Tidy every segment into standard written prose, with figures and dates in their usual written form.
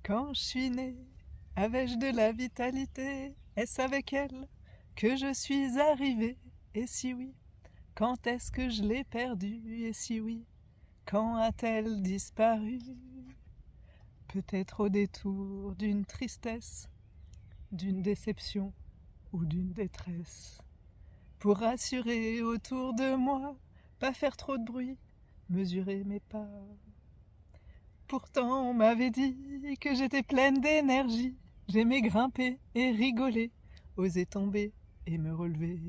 Quand je suis née, avais-je de la vitalité? Est-ce avec elle que je suis arrivée? Et si oui, quand est-ce que je l'ai perdue? Et si oui, quand a-t-elle disparu? Peut-être au détour d'une tristesse, d'une déception ou d'une détresse. Pour rassurer autour de moi, pas faire trop de bruit, mesurer mes pas. Pourtant on m'avait dit que j'étais pleine d'énergie, j'aimais grimper et rigoler, oser tomber et me relever.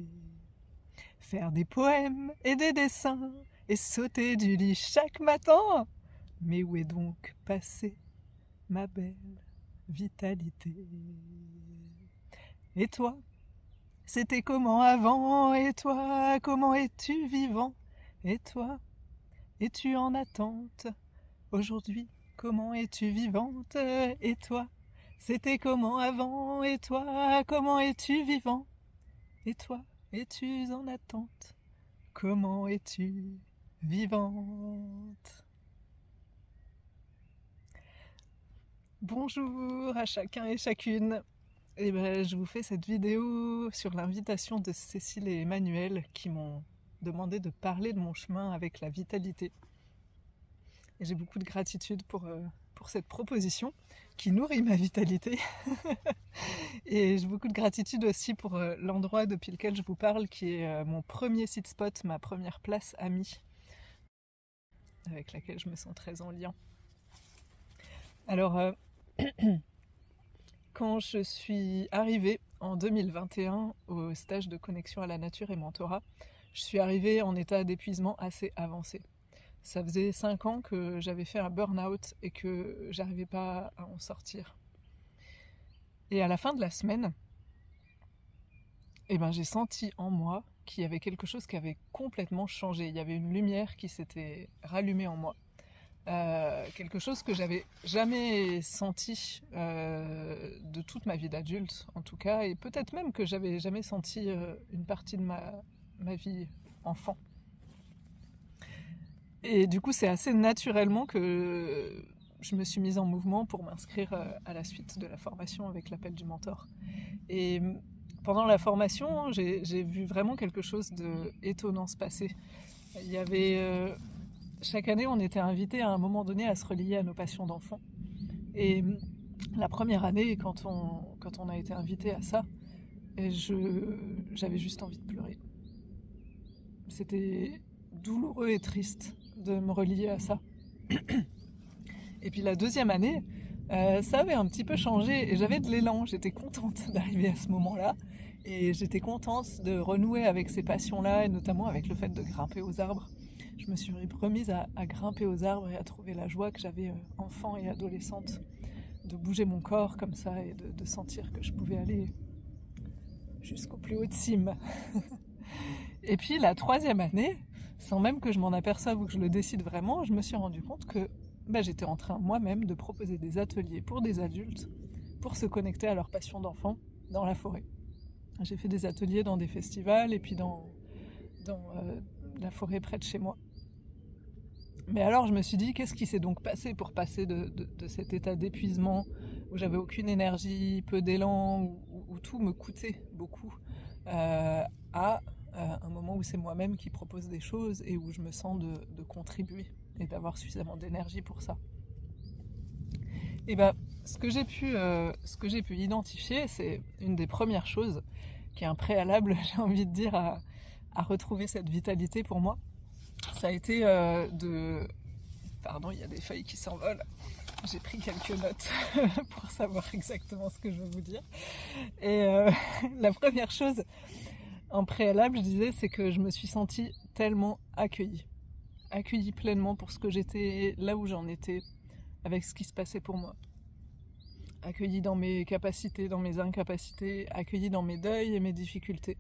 Faire des poèmes et des dessins et sauter du lit chaque matin. Mais où est donc passée ma belle vitalité? Et toi, c'était comment avant? Et toi, comment es-tu vivant? Et toi, es-tu en attente? Aujourd'hui, comment es-tu vivante? Et toi, c'était comment avant? Et toi, comment es-tu vivant? Et toi, es-tu en attente? Comment es-tu vivante? Bonjour à chacun et chacune. Et je vous fais cette vidéo sur l'invitation de Cécile et Emmanuel qui m'ont demandé de parler de mon chemin avec la vitalité. Et j'ai beaucoup de gratitude pour cette proposition qui nourrit ma vitalité. Et j'ai beaucoup de gratitude aussi pour l'endroit depuis lequel je vous parle, qui est mon premier site spot, ma première place amie, avec laquelle je me sens très en lien. Alors, quand je suis arrivée en 2021 au stage de connexion à la nature et mentorat, je suis arrivée en état d'épuisement assez avancé. Ça faisait 5 ans que j'avais fait un burn-out et que j'arrivais pas à en sortir. Et à la fin de la semaine, j'ai senti en moi qu'il y avait quelque chose qui avait complètement changé. Il y avait une lumière qui s'était rallumée en moi. Quelque chose que j'avais jamais senti de toute ma vie d'adulte, en tout cas, et peut-être même que j'avais jamais senti une partie de ma vie enfant. Et du coup, c'est assez naturellement que je me suis mise en mouvement pour m'inscrire à la suite de la formation avec l'appel du mentor. Et pendant la formation, j'ai vu vraiment quelque chose d'étonnant se passer. Il y avait... chaque année, on était invité à un moment donné à se relier à nos passions d'enfant. Et la première année, quand on a été invité à ça, j'avais juste envie de pleurer. C'était douloureux et triste de me relier à ça. Et puis la deuxième année, ça avait un petit peu changé et j'avais de l'élan, j'étais contente d'arriver à ce moment-là et j'étais contente de renouer avec ces passions-là et notamment avec le fait de grimper aux arbres. Je me suis remise à grimper aux arbres et à trouver la joie que j'avais enfant et adolescente de bouger mon corps comme ça et de sentir que je pouvais aller jusqu'au plus haut de cime. Et puis la troisième année, sans même que je m'en aperçoive ou que je le décide vraiment, je me suis rendu compte que j'étais en train moi-même de proposer des ateliers pour des adultes pour se connecter à leur passion d'enfant dans la forêt. J'ai fait des ateliers dans des festivals et puis dans la forêt près de chez moi. Mais alors je me suis dit, qu'est-ce qui s'est donc passé pour passer de cet état d'épuisement où j'avais aucune énergie, peu d'élan, où tout me coûtait beaucoup, à un moment où c'est moi-même qui propose des choses et où je me sens de contribuer et d'avoir suffisamment d'énergie pour ça. Et ce que j'ai pu identifier, c'est une des premières choses qui est un préalable, j'ai envie de dire, à retrouver cette vitalité pour moi. Ça a été Pardon, il y a des feuilles qui s'envolent. J'ai pris quelques notes pour savoir exactement ce que je veux vous dire. Et la première chose en préalable, je disais, c'est que je me suis sentie tellement accueillie pleinement pour ce que j'étais, là où j'en étais, avec ce qui se passait pour moi. Accueillie dans mes capacités, dans mes incapacités, accueillie dans mes deuils et mes difficultés.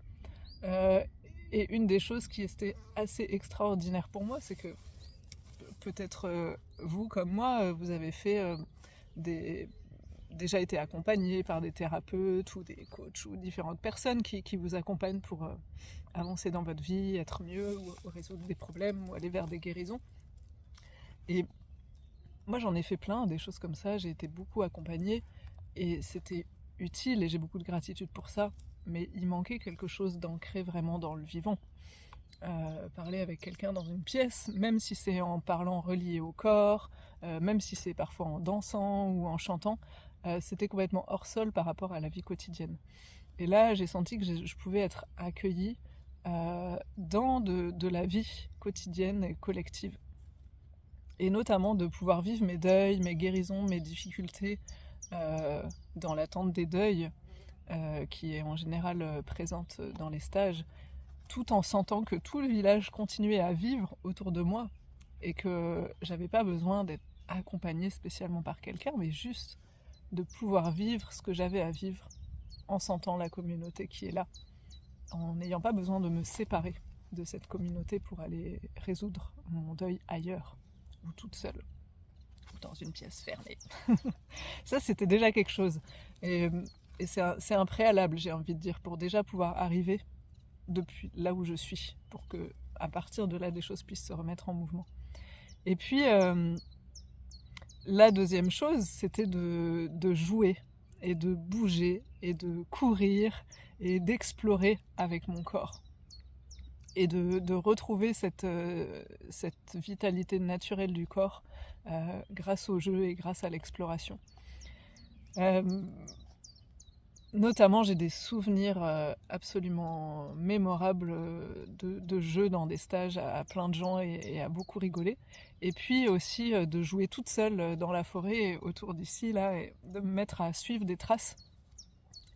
Et une des choses qui était assez extraordinaire pour moi, c'est que peut-être vous, comme moi, vous avez fait déjà été accompagné par des thérapeutes ou des coachs ou différentes personnes qui vous accompagnent pour avancer dans votre vie, être mieux ou résoudre des problèmes ou aller vers des guérisons. Et moi j'en ai fait plein, des choses comme ça, j'ai été beaucoup accompagnée et c'était utile et j'ai beaucoup de gratitude pour ça, mais il manquait quelque chose d'ancré vraiment dans le vivant. Parler avec quelqu'un dans une pièce, même si c'est en parlant relié au corps, même si c'est parfois en dansant ou en chantant, c'était complètement hors sol par rapport à la vie quotidienne. Et là, j'ai senti que je pouvais être accueillie dans de la vie quotidienne et collective. Et notamment de pouvoir vivre mes deuils, mes guérisons, mes difficultés dans l'attente des deuils, qui est en général présente dans les stages, tout en sentant que tout le village continuait à vivre autour de moi et que j'avais pas besoin d'être accompagnée spécialement par quelqu'un, mais juste de pouvoir vivre ce que j'avais à vivre en sentant la communauté qui est là, en n'ayant pas besoin de me séparer de cette communauté pour aller résoudre mon deuil ailleurs, ou toute seule, ou dans une pièce fermée. Ça, c'était déjà quelque chose. Et c'est un préalable, j'ai envie de dire, pour déjà pouvoir arriver depuis là où je suis, pour que à partir de là des choses puissent se remettre en mouvement. Et puis la deuxième chose, c'était de jouer et de bouger et de courir et d'explorer avec mon corps et de retrouver cette vitalité naturelle du corps grâce au jeu et grâce à l'exploration. Notamment, j'ai des souvenirs absolument mémorables de jeux dans des stages à plein de gens et à beaucoup rigoler. Et puis aussi de jouer toute seule dans la forêt autour d'ici, là, et de me mettre à suivre des traces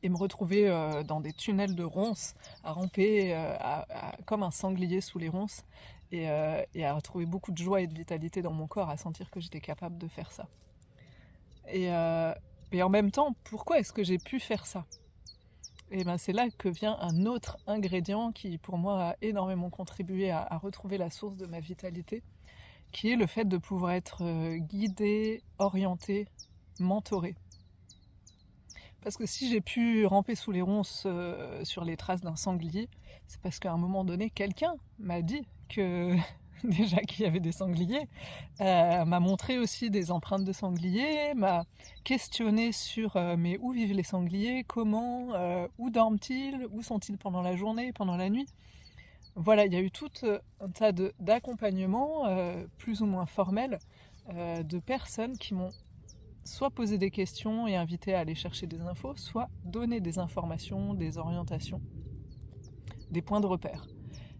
et me retrouver dans des tunnels de ronces, à ramper comme un sanglier sous les ronces et à retrouver beaucoup de joie et de vitalité dans mon corps, à sentir que j'étais capable de faire ça. Et en même temps, pourquoi est-ce que j'ai pu faire ça ? Et ben c'est là que vient un autre ingrédient qui, pour moi, a énormément contribué à retrouver la source de ma vitalité, qui est le fait de pouvoir être guidée, orientée, mentorée. Parce que si j'ai pu ramper sous les ronces sur les traces d'un sanglier, c'est parce qu'à un moment donné, quelqu'un m'a dit que déjà qu'il y avait des sangliers, m'a montré aussi des empreintes de sangliers, m'a questionné sur mais où vivent les sangliers, comment, où dorment-ils, où sont-ils pendant la journée, pendant la nuit. Voilà, il y a eu tout un tas d'accompagnements plus ou moins formels de personnes qui m'ont soit posé des questions et invité à aller chercher des infos, soit donné des informations, des orientations, des points de repère.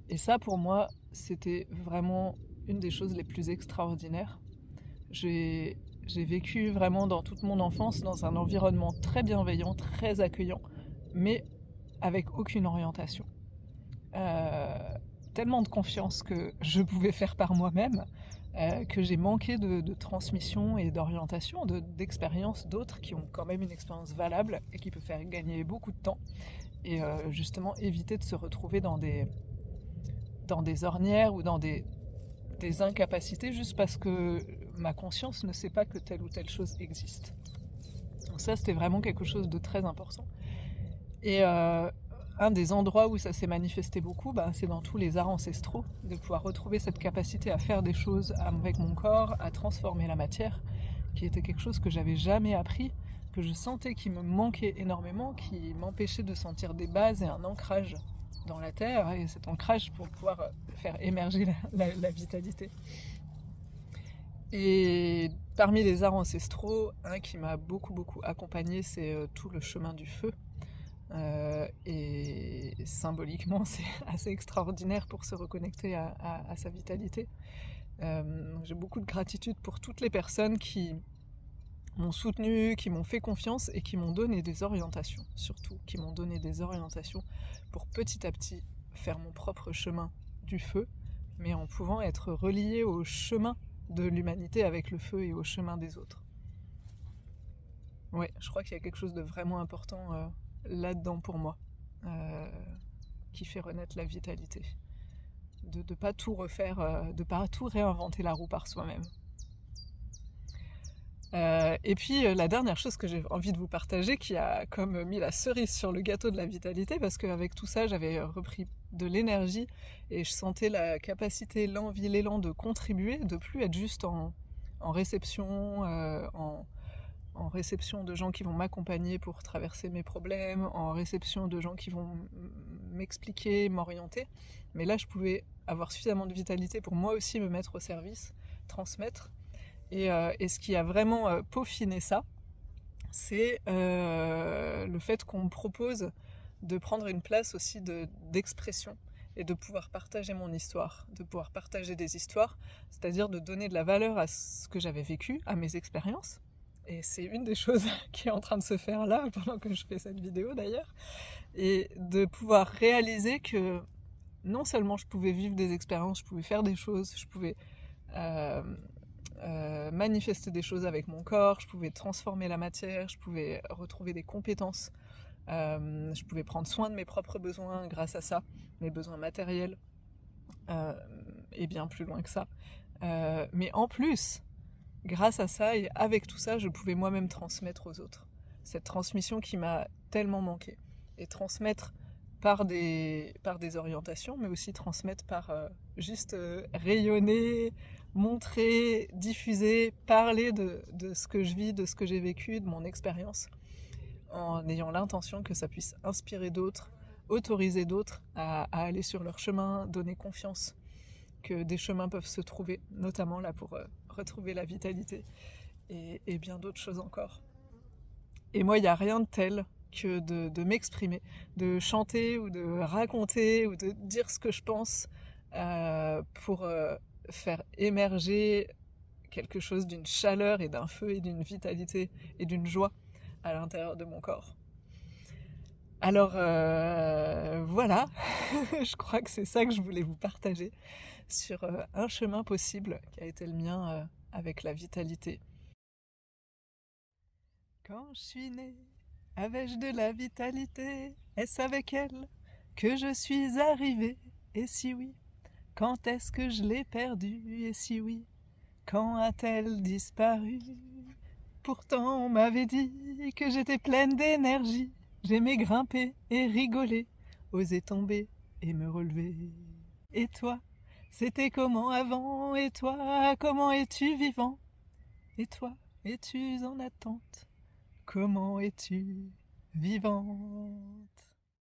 Et ça, pour moi, c'était vraiment une des choses les plus extraordinaires. J'ai vécu vraiment dans toute mon enfance dans un environnement très bienveillant, très accueillant, mais avec aucune orientation. Tellement de confiance que je pouvais faire par moi-même, que j'ai manqué de transmission et d'orientation, d'expérience d'autres qui ont quand même une expérience valable et qui peut faire gagner beaucoup de temps et justement éviter de se retrouver dans des ornières ou dans des incapacités juste parce que ma conscience ne sait pas que telle ou telle chose existe. Donc ça, c'était vraiment quelque chose de très important. Et un des endroits où ça s'est manifesté beaucoup, c'est dans tous les arts ancestraux, de pouvoir retrouver cette capacité à faire des choses avec mon corps, à transformer la matière, qui était quelque chose que j'avais jamais appris, que je sentais qui me manquait énormément, qui m'empêchait de sentir des bases et un ancrage dans la terre, et cet ancrage pour pouvoir faire émerger la vitalité. Et parmi les arts ancestraux, un qui m'a beaucoup accompagnée, c'est tout le chemin du feu. Et symboliquement, c'est assez extraordinaire pour se reconnecter à sa vitalité. J'ai beaucoup de gratitude pour toutes les personnes qui m'ont soutenue, qui m'ont fait confiance et qui m'ont donné des orientations, surtout, qui m'ont donné des orientations pour petit à petit faire mon propre chemin du feu, mais en pouvant être relié au chemin de l'humanité avec le feu et au chemin des autres. Ouais, je crois qu'il y a quelque chose de vraiment important là-dedans pour moi, qui fait renaître la vitalité. De ne pas tout refaire, de ne pas tout réinventer la roue par soi-même. Et puis la dernière chose que j'ai envie de vous partager, qui a comme mis la cerise sur le gâteau de la vitalité, parce qu'avec tout ça j'avais repris de l'énergie et je sentais la capacité, l'envie, l'élan de contribuer, de plus être juste en en réception, en réception de gens qui vont m'accompagner pour traverser mes problèmes, en réception de gens qui vont m'expliquer, m'orienter. Mais là, je pouvais avoir suffisamment de vitalité pour moi aussi me mettre au service, transmettre. Et ce qui a vraiment peaufiné ça, c'est le fait qu'on me propose de prendre une place aussi d'expression et de pouvoir partager mon histoire, de pouvoir partager des histoires, c'est-à-dire de donner de la valeur à ce que j'avais vécu, à mes expériences. Et c'est une des choses qui est en train de se faire là, pendant que je fais cette vidéo d'ailleurs, et de pouvoir réaliser que non seulement je pouvais vivre des expériences, je pouvais faire des choses, je pouvais manifester des choses avec mon corps, je pouvais transformer la matière, je pouvais retrouver des compétences, je pouvais prendre soin de mes propres besoins grâce à ça, mes besoins matériels, et bien plus loin que ça. Mais en plus, grâce à ça et avec tout ça, je pouvais moi-même transmettre aux autres. Cette transmission qui m'a tellement manqué. Et transmettre par des orientations, mais aussi transmettre par juste rayonner, montrer, diffuser, parler de ce que je vis, de ce que j'ai vécu, de mon expérience, en ayant l'intention que ça puisse inspirer d'autres, autoriser d'autres à aller sur leur chemin, donner confiance que des chemins peuvent se trouver, notamment là pour retrouver la vitalité et bien d'autres choses encore. Et moi, il n'y a rien de tel que de m'exprimer, de chanter ou de raconter ou de dire ce que je pense pour faire émerger quelque chose d'une chaleur et d'un feu et d'une vitalité et d'une joie à l'intérieur de mon corps. Alors voilà, je crois que c'est ça que je voulais vous partager sur un chemin possible qui a été le mien avec la vitalité. Quand je suis née, avais-je de la vitalité? Est-ce avec elle que je suis arrivée? Et si oui, quand est-ce que je l'ai perdue? Et si oui, quand a-t-elle disparu? Pourtant on m'avait dit que j'étais pleine d'énergie. J'aimais grimper et rigoler, oser tomber et me relever. Et toi, c'était comment avant? Et toi, comment es-tu vivant? Et toi, es-tu en attente? Comment es-tu vivante?